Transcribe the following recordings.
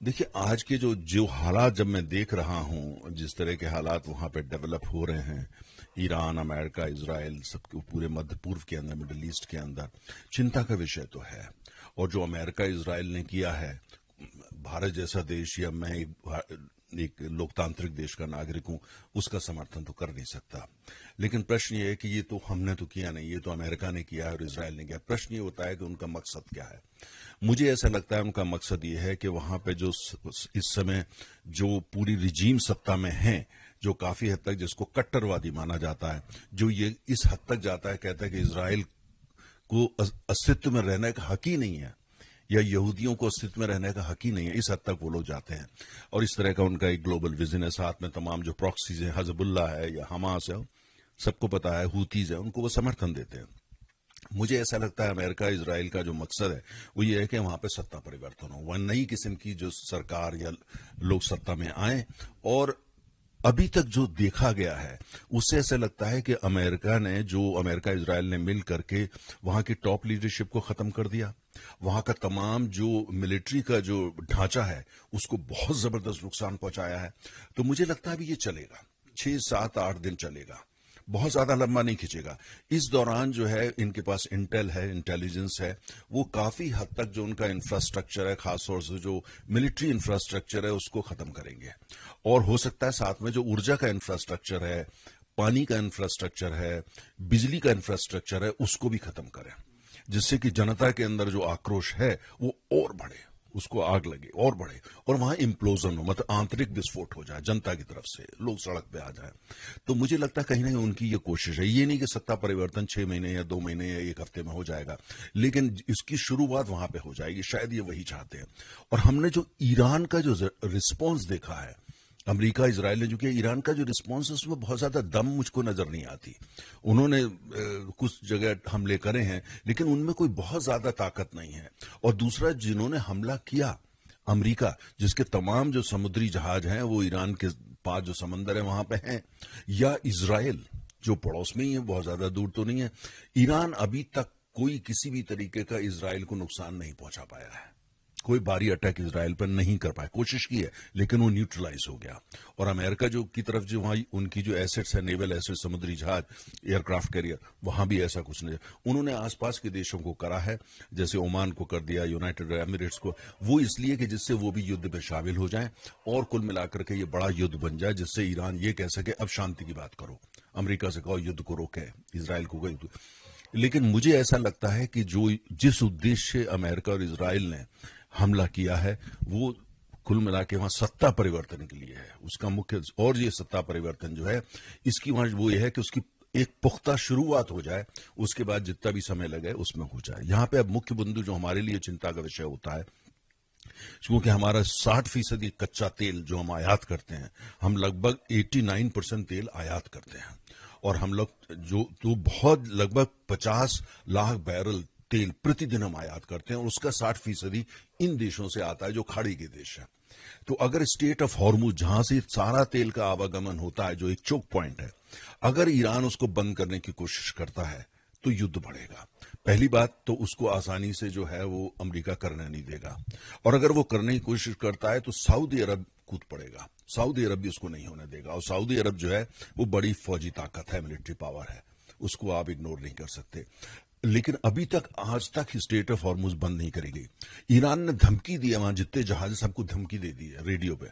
देखिए, आज के जो जो हालात जब मैं देख रहा हूँ, जिस तरह के हालात वहाँ पे डेवलप हो रहे हैं, ईरान, अमेरिका, इजराइल, सब पूरे मध्य पूर्व के अंदर, मिडिल ईस्ट के अंदर, चिंता का विषय तो है। और जो अमेरिका इजराइल ने किया है, भारत जैसा देश या मैं एक लोकतांत्रिक देश का नागरिक हूं, उसका समर्थन तो कर नहीं सकता। लेकिन प्रश्न ये है कि ये तो हमने तो किया नहीं, ये तो अमेरिका ने किया है और इजराइल ने किया। प्रश्न ये होता है कि उनका मकसद क्या है। मुझे ऐसा लगता है उनका मकसद ये है कि वहां पे जो इस समय जो पूरी रिजीम सत्ता में है, जो काफी हद तक जिसको कट्टरवादी माना जाता है, जो ये इस हद तक जाता है, कहता है कि इजराइल को अस्तित्व में रहने का हक ही नहीं है, या यहूदियों को अस्तित्व में रहने का हक ही नहीं है, इस हद तक वो लोग जाते हैं। और इस तरह का उनका एक ग्लोबल विजन है। साथ में तमाम जो प्रॉक्सीज हैं, हजबुल्ला है या हमास है, सबको पता है, हूतीज है, उनको वो समर्थन देते हैं। मुझे ऐसा लगता है अमेरिका इजराइल का जो मकसद है वो ये है कि वहां पे सत्ता परिवर्तन हो, वह नई किस्म की जो सरकार या लोग सत्ता में आए। और अभी तक जो देखा गया है उससे ऐसा लगता है कि अमेरिका इजराइल ने मिल करके वहां की टॉप लीडरशिप को खत्म कर दिया। वहां का तमाम जो मिलिट्री का जो ढांचा है उसको बहुत जबरदस्त नुकसान पहुंचाया है। तो मुझे लगता है अभी ये चलेगा, 6, 7, 8 दिन चलेगा, बहुत ज्यादा लंबा नहीं खींचेगा। इस दौरान जो है इनके पास इंटेल है, इंटेलिजेंस है, वो काफी हद तक जो उनका इंफ्रास्ट्रक्चर है, खासतौर से जो मिलिट्री इंफ्रास्ट्रक्चर है, उसको खत्म करेंगे। और हो सकता है साथ में जो ऊर्जा का इंफ्रास्ट्रक्चर है, पानी का इंफ्रास्ट्रक्चर है, बिजली का इंफ्रास्ट्रक्चर है, उसको भी खत्म करें, जिससे कि जनता के अंदर जो आक्रोश है वो और बढ़े, उसको आग लगे और बढ़े, और वहां इम्प्लोजन हो, मतलब आंतरिक विस्फोट हो जाए जनता की तरफ से, लोग सड़क पे आ जाए। तो मुझे लगता है कहीं ना कहीं उनकी ये कोशिश है। ये नहीं कि सत्ता परिवर्तन 6 महीने या 2 महीने या एक हफ्ते में हो जाएगा, लेकिन इसकी शुरुआत वहां पे हो जाएगी, शायद ये वही चाहते हैं। और हमने जो ईरान का जो रिस्पॉन्स देखा है, अमेरिका इजराइल ने जो किया, ईरान का जो रिस्पॉन्स है उसमें बहुत ज्यादा दम मुझको नजर नहीं आती। उन्होंने कुछ जगह हमले करे हैं, लेकिन उनमें कोई बहुत ज्यादा ताकत नहीं है। और दूसरा, जिन्होंने हमला किया, अमेरिका, जिसके तमाम जो समुद्री जहाज हैं वो ईरान के पास जो समंदर है वहां पे हैं, या इजराइल जो पड़ोस में ही है, बहुत ज्यादा दूर तो नहीं है। ईरान अभी तक कोई किसी भी तरीके का इजराइल को नुकसान नहीं पहुंचा पाया है। कोई भारी अटैक इजराइल पर नहीं कर पाया, कोशिश की है लेकिन वो न्यूट्रलाइज हो गया। और अमेरिका जो की तरफ जो वहां उनकी जो एसेट्स है, नेवल एसेट, समुद्री जहाज, एयरक्राफ्ट कैरियर, वहां भी ऐसा कुछ नहीं। उन्होंने आसपास के देशों को करा है, जैसे ओमान को कर दिया, यूनाइटेड अरब एमिरेट्स को, वो इसलिए कि जिससे वो भी युद्ध में शामिल हो जाएं और कुल मिलाकर के ये बड़ा युद्ध बन जाए, जिससे ईरान ये कह सके अब शांति की बात करो, अमेरिका से कहो युद्ध को रोके, इजराइल को कोई। लेकिन मुझे ऐसा लगता है कि जो जिस उद्देश्य से अमेरिका और इजराइल ने हमला किया है, वो कुल मिला के वहां सत्ता परिवर्तन के लिए है, उसका मुख्य। और ये सत्ता परिवर्तन जो है, इसकी वहां वो ये है कि उसकी एक पुख्ता शुरुआत हो जाए, उसके बाद जितना भी समय लगे उसमें हो जाए। यहां पे अब मुख्य बिंदु जो हमारे लिए चिंता का विषय होता है, क्योंकि हमारा 60% कच्चा तेल जो हम आयात करते हैं, हम लगभग 89% तेल आयात करते हैं। और हम लोग जो तो बहुत लगभग 50 लाख बैरल तेल प्रतिदिन हम आयात करते हैं, और उसका 60% इन देशों से आता है जो खाड़ी के देश हैं। तो अगर स्टेट ऑफ हॉर्मुज, जहां से सारा तेल का आवागमन होता है, जो एक चोक पॉइंट है, अगर ईरान उसको बंद करने की कोशिश करता है तो युद्ध बढ़ेगा। पहली बात तो उसको आसानी से जो है वो अमेरिका करने नहीं देगा, और अगर वो करने की कोशिश करता है तो सऊदी अरब कूद पड़ेगा, सऊदी अरब भी उसको नहीं होने देगा। और सऊदी अरब जो है वो बड़ी फौजी ताकत है, मिलिट्री पावर है, उसको आप इग्नोर नहीं कर सकते। लेकिन अभी तक, आज तक स्टेट ऑफ हॉर्मुज बंद नहीं करी गई। ईरान ने धमकी दी है, वहां जितने जहाज सबको धमकी दे दी है, रेडियो पे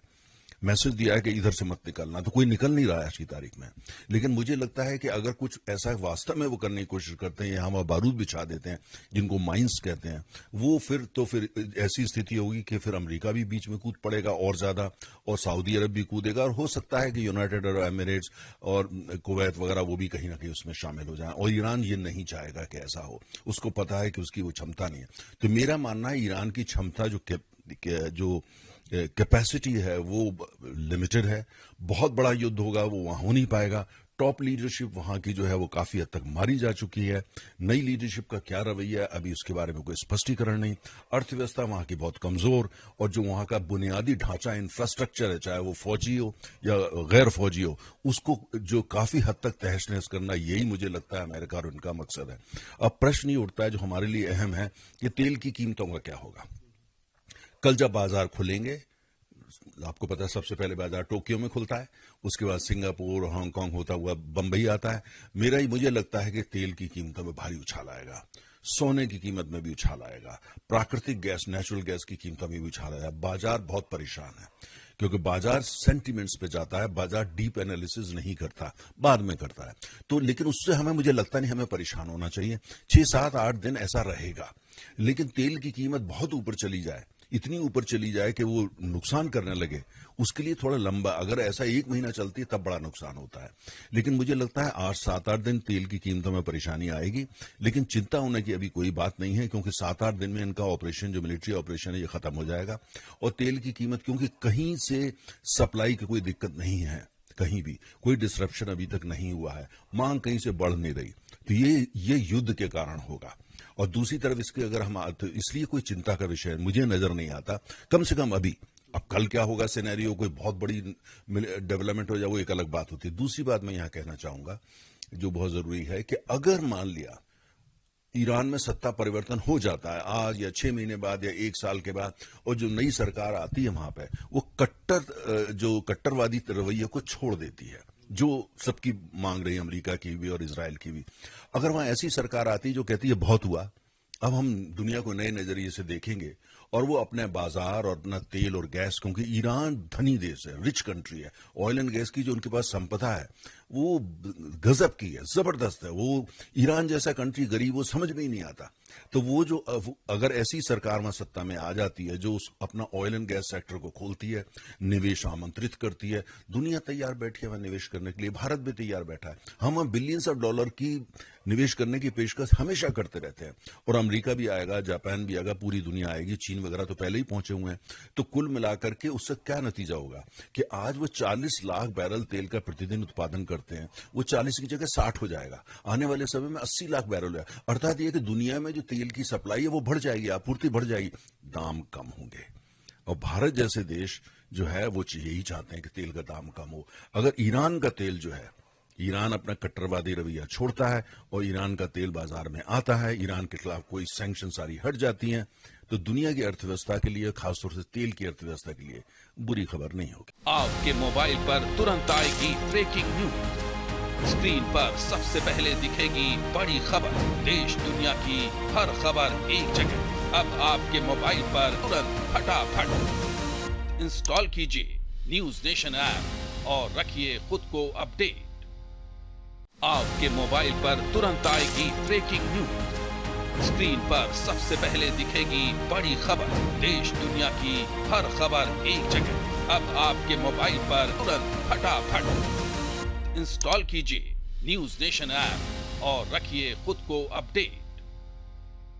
मैसेज दिया है कि इधर से मत निकलना, तो कोई निकल नहीं रहा है आज की तारीख में। लेकिन मुझे लगता है कि अगर कुछ ऐसा वास्तव में वो करने की कोशिश करते हैं, यहाँ वहाँ बारूद बिछा देते हैं, जिनको माइंस कहते हैं, वो फिर ऐसी स्थिति होगी कि फिर अमेरिका भी बीच में कूद पड़ेगा और ज्यादा, और सऊदी अरब भी कूदेगा, और हो सकता है कि यूनाइटेड अरब एमिरेट्स और कुवैत वगैरह वो भी कहीं ना कहीं उसमें शामिल हो जाए। और ईरान ये नहीं चाहेगा कि ऐसा हो, उसको पता है कि उसकी वो क्षमता नहीं है। तो मेरा मानना है ईरान की क्षमता जो कैपेसिटी है वो लिमिटेड है। बहुत बड़ा युद्ध होगा वो वहां हो नहीं पाएगा। टॉप लीडरशिप वहां की जो है वो काफी हद तक मारी जा चुकी है। नई लीडरशिप का क्या रवैया है अभी उसके बारे में कोई स्पष्टीकरण नहीं। अर्थव्यवस्था वहां की बहुत कमजोर, और जो वहां का बुनियादी ढांचा, इंफ्रास्ट्रक्चर है, चाहे वो फौजी हो या गैर फौजी हो, उसको जो काफी हद तक तहस नहस करना, यही मुझे लगता है अमेरिका और उनका मकसद है। अब प्रश्न ये उठता है जो हमारे लिए अहम है कि तेल की कीमतों का क्या होगा। कल जब बाजार खुलेंगे आपको पता है सबसे पहले बाजार टोक्यो में खुलता है, उसके बाद सिंगापुर, हांगकांग होता हुआ बंबई आता है। मुझे लगता है कि तेल की कीमतों में भारी उछाल आएगा, सोने की कीमत में भी उछाल आएगा, प्राकृतिक गैस, नेचुरल गैस की कीमतों में भी उछाल आएगा। बाजार बहुत परेशान है, क्योंकि बाजार सेंटिमेंट्स पे जाता है, बाजार डीप एनालिसिस नहीं करता, बाद में करता है। तो लेकिन उससे मुझे लगता नहीं हमें परेशान होना चाहिए। 6, 7, 8 दिन ऐसा रहेगा, लेकिन तेल की कीमत बहुत ऊपर चली जाए, इतनी ऊपर चली जाए कि वो नुकसान करने लगे, उसके लिए थोड़ा लंबा, अगर ऐसा 1 महीना चलती है तब बड़ा नुकसान होता है। लेकिन मुझे लगता है 8, 7, 8 दिन तेल की कीमतों में परेशानी आएगी, लेकिन चिंता होने की अभी कोई बात नहीं है, क्योंकि 7, 8 दिन में इनका ऑपरेशन, जो मिलिट्री ऑपरेशन है, ये खत्म हो जाएगा। और तेल की कीमत, क्योंकि कहीं से सप्लाई की कोई दिक्कत नहीं है, कहीं भी कोई डिसरप्शन अभी तक नहीं हुआ है, मांग कहीं से बढ़ नहीं रही, तो ये युद्ध के कारण होगा। और दूसरी तरफ इसके अगर हम, तो इसलिए कोई चिंता का विषय मुझे नजर नहीं आता, कम से कम अभी। अब कल क्या होगा, सिनेरियो कोई बहुत बड़ी डेवलपमेंट हो जाए, वो एक अलग बात होती है। दूसरी बात मैं यहां कहना चाहूंगा, जो बहुत जरूरी है, कि अगर मान लिया ईरान में सत्ता परिवर्तन हो जाता है आज या 6 महीने बाद या 1 साल के बाद, और जो नई सरकार आती है वहां पे, वो जो कट्टरवादी रवैये को छोड़ देती है, जो सबकी मांग रही है, अमेरिका की भी और इजराइल की भी। अगर वहां ऐसी सरकार आती जो कहती है बहुत हुआ, अब हम दुनिया को नए नजरिए से देखेंगे, और वो अपने बाजार और अपना तेल और गैस, क्योंकि ईरान धनी देश है, रिच कंट्री है, ऑयल एंड गैस की जो उनके पास संपदा है वो गजब की है, जबरदस्त है। वो ईरान जैसा कंट्री गरीब, वो समझ में ही नहीं आता। तो वो जो अगर ऐसी सरकार वहां सत्ता में आ जाती है, जो अपना ऑयल एंड गैस सेक्टर को खोलती है, निवेश आमंत्रित करती है, दुनिया तैयार बैठी है वहां निवेश करने के लिए, भारत भी तैयार बैठा है। हम बिलियंस ऑफ डॉलर की निवेश करने की पेशकश हमेशा करते रहते हैं, और अमेरिका भी आएगा, जापान भी आएगा, पूरी दुनिया आएगी, चीन वगैरह तो पहले ही पहुंचे हुए हैं। तो कुल मिलाकर के उससे क्या नतीजा होगा कि आज वो 40 लाख बैरल तेल का प्रतिदिन उत्पादन करते हैं, वो 40 की जगह 60 हो जाएगा, आने वाले समय में 80 लाख बैरल है। अर्थात ये कि दुनिया में जो तेल की सप्लाई है वो बढ़ जाएगी, आपूर्ति बढ़ जाएगी, दाम कम होंगे। और भारत जैसे देश जो है वो यही चाहते हैं कि तेल का दाम कम हो। अगर ईरान का तेल जो है, ईरान अपना कट्टरवादी रवैया छोड़ता है और ईरान का तेल बाजार में आता है, ईरान के खिलाफ कोई सैंक्शन सारी हट जाती हैं, तो दुनिया की अर्थव्यवस्था के लिए, खासतौर से तेल की अर्थव्यवस्था के लिए बुरी खबर नहीं होगी। आपके मोबाइल पर तुरंत आएगी ब्रेकिंग न्यूज, स्क्रीन पर सबसे पहले दिखेगी बड़ी खबर, देश दुनिया की हर खबर एक जगह। अब आपके मोबाइल पर तुरंत फटाफट इंस्टॉल कीजिए न्यूज नेशन ऐप और रखिए खुद को अपडेट। आपके मोबाइल पर तुरंत आएगी ब्रेकिंग न्यूज, स्क्रीन पर सबसे पहले दिखेगी बड़ी खबर, देश दुनिया की हर खबर एक जगह। अब आपके मोबाइल पर तुरंत फटाफट इंस्टॉल कीजिए न्यूज नेशन ऐप और रखिए खुद को अपडेट।